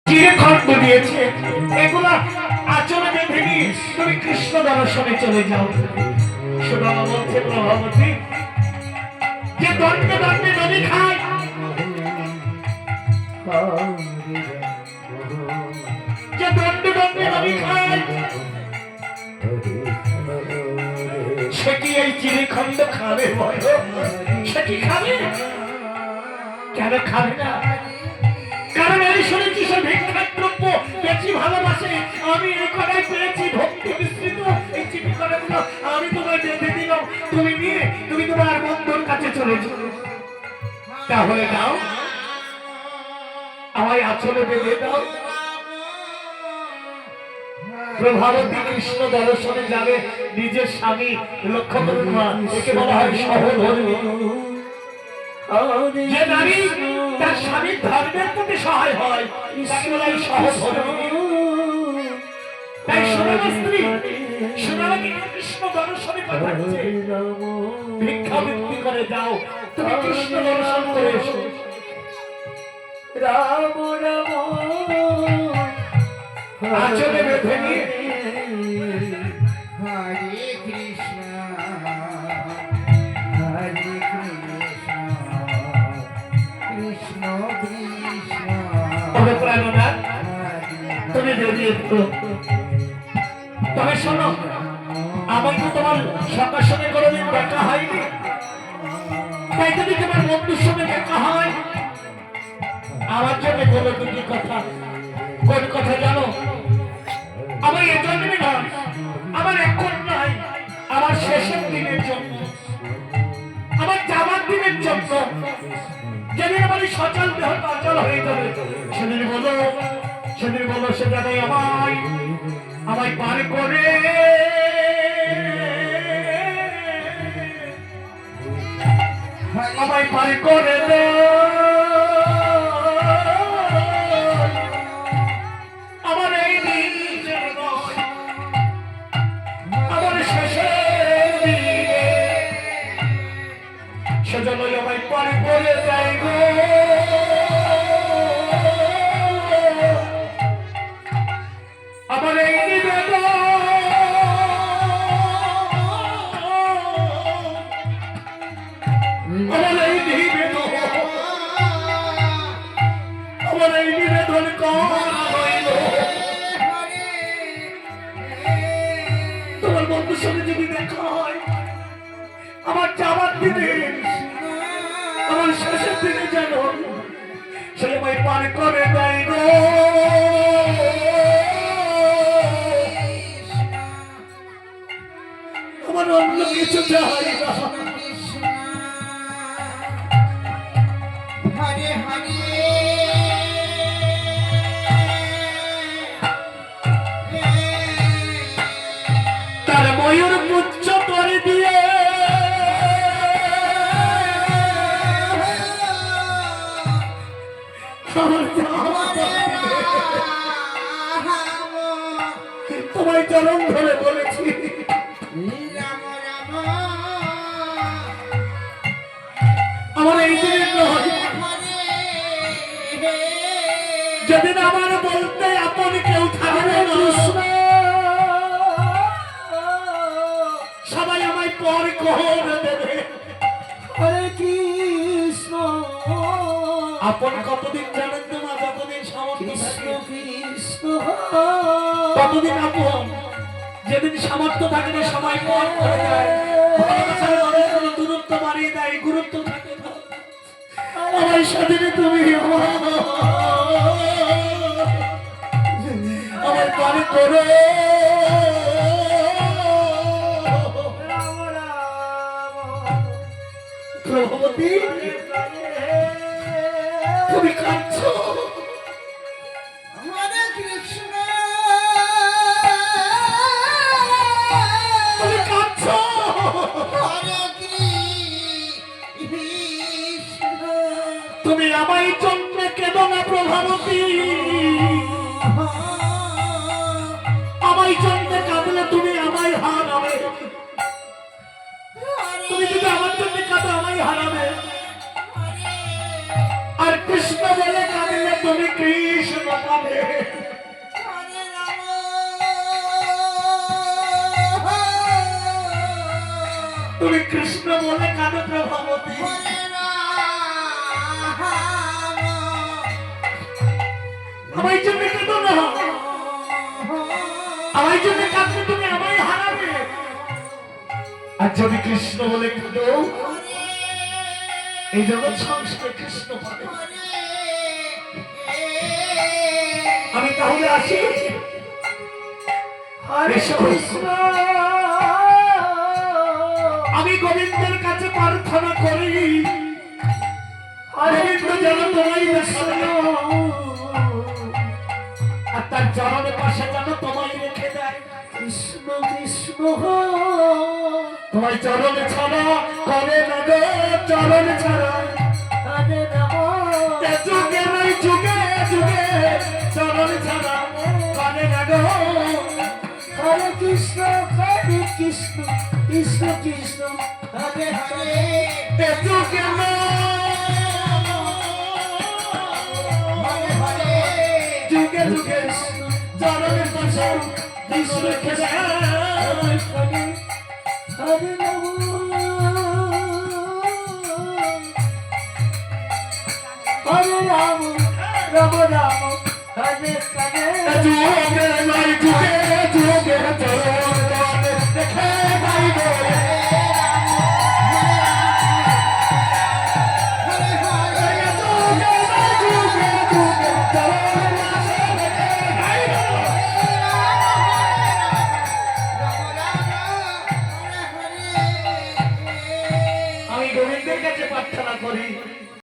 চিরখণ্ড দিয়েছে, এগুলা আচরণে বেঁধে নিয়ে তুমি কৃষ্ণ দর্শনে চলে যাও। সুদামা বলছে, প্রভাবতী, যে দণ্ডে দণ্ডে নদী খায়, যে দণ্ডে দণ্ডে নদী খায়, সে কি এই চিরখণ্ড খাবে? বলো, সে কি খাবে? কেন খাবে না? কারণ আমি শুনেছি সে ভিক্ষার দ্রব্য বেশি ভালোবাসে। আমি এই কড়াই পেয়েছি ভক্তি মিশ্রিত এই চিঠি কড়াগুলো আমি তোমায় বেঁধে দিলাম, তুমি নিয়ে তুমি তোমার বন্ধুর কাছে চলে যাও। তাহলে দাও, আমায় আঁচলে বেঁধে দাও। প্রভাবতী কৃষ্ণ দর্শনে যাবে নিজের স্বামী, লক্ষ্য করুন মা, একে বলা হয় সহধর্মী। যে নারী তার স্বামীর ধর্মের প্রতি সহায় হয় তাকে বলা হয় সহধর্মী। তাই সুদামা স্ত্রী সুদামাকে কৃষ্ণ দর্শনে পাঠাচ্ছে, ভিক্ষাবৃত্তি করে দাও, তুমি কৃষ্ণ দর্শন করে এসো। রাম রাম আঁচলে বেঁধে নিয়ে হরে কৃষ্ণ হরে কৃষ্ণ কৃষ্ণ কৃষ্ণ। তবে প্রাণনাথ, তুমি বেরিয়ে একটু, তবে শোনো, আমার তো তোমার সকার সঙ্গে কোনোদিন দেখা হয়নি, তাই যদি তোমার বন্ধুর সঙ্গে দেখা হয়, আমার জন্য বলো দুটি কথা। কোন কথা জানো? আমার এ জন্মে নয়, আমার এখন নয়, আমার শেষের দিনের জন্য, আমার যাবার দিনের জন্য, যেদিন আমার সচল দেহ অচল হয়ে যাবে, সেদিন বলো, সেদিন বলো, সে জানে আমায় পার করে আমায় পার করে দে। আমার এই দিন নয়, আমার শেষের দিনে, সেজন্য আমায় পার করে দেয় গো। আমার এই নিবেদন, আমার এই নিবেদন, আমার এই নিবেদন করা হইল। তোমার বন্ধুর সঙ্গে যদি দেখা হয়, আমার যাবার দিনে, আমার শেষের দিনে যেন সে আমায় পার করে দেয় গো। আমার অন্য কিছু চাই না। হরে হরে তার ময়ূর পুচ্ছ করে দিয়ে তোমায় চরণ ধরে বলেছি, রাম রাম আমার এই দিনের নয়, যেদিন আমার বলতে আপন কেউ থাকবে না, সবাই আমায় পর করে দেবে। হরে কৃষ্ণ। আপন কতদিন জানেন তো মা? যতদিন সামর্থ্য থাকে ততদিন আপন, যেদিন সামর্থ্য থাকে না সবাই পর করে দেয়। ভালোবাসার মানুষগুলো দূরত্ব বাড়িয়ে দেয়, গুরুত্ব থাকে না। আমার সাথে তুমি আমার পারে করো। প্রভাবতী, তুমি কাঁদছো? হরে কৃষ্ণ তুমি কাঁদছো? হরে কৃষ্ণ। তুমি আমায় জন্য কেঁদো না প্রভাবতী, আমায় জন্য কাঁদলে তুমি আমায় হারাবে। তুমি যদি আমার জন্য কাঁদো আমায় হারাবে, আর কৃষ্ণ বলে কাঁদলে তুমি কৃষ্ণ পাবে। বলে কানে প্রভাবতী হরে রাম আমার জন্য কেঁদো না আমার জন্য কাঁদলে তুমি আমায় হারাবে আর যদি কৃষ্ণ বলে কাঁদো এই জগৎ সংসারে কৃষ্ণ পাবে আমি তাহলে আসি হরে এসো। কৃষ্ণ আমি গোবিন্দের কাছে প্রার্থনা করি গোবিন্দ যেন তোমায় দেখা দেয় আর তার চরণের পাশে যেন তোমায় রেখে দেয় কৃষ্ণ কৃষ্ণ তোমায় চরণে ছাড়া করে না গো চরণে ছাড়া হরে রাম এ যুগে নাই যুগে যুগে চরণে ছাড়া করে না গো হরে কৃষ্ণ কৃষ্ণ কৃষ্ণ হরে হরে এ যুগে নাই হরে হরে যুগে যুগে চরণের পাশে কৃষ্ণ রেখে দেয় হরে হরে হরে রাম হরে রাম রাম রাম হরে হরে যুগে নাই যুগে যুগে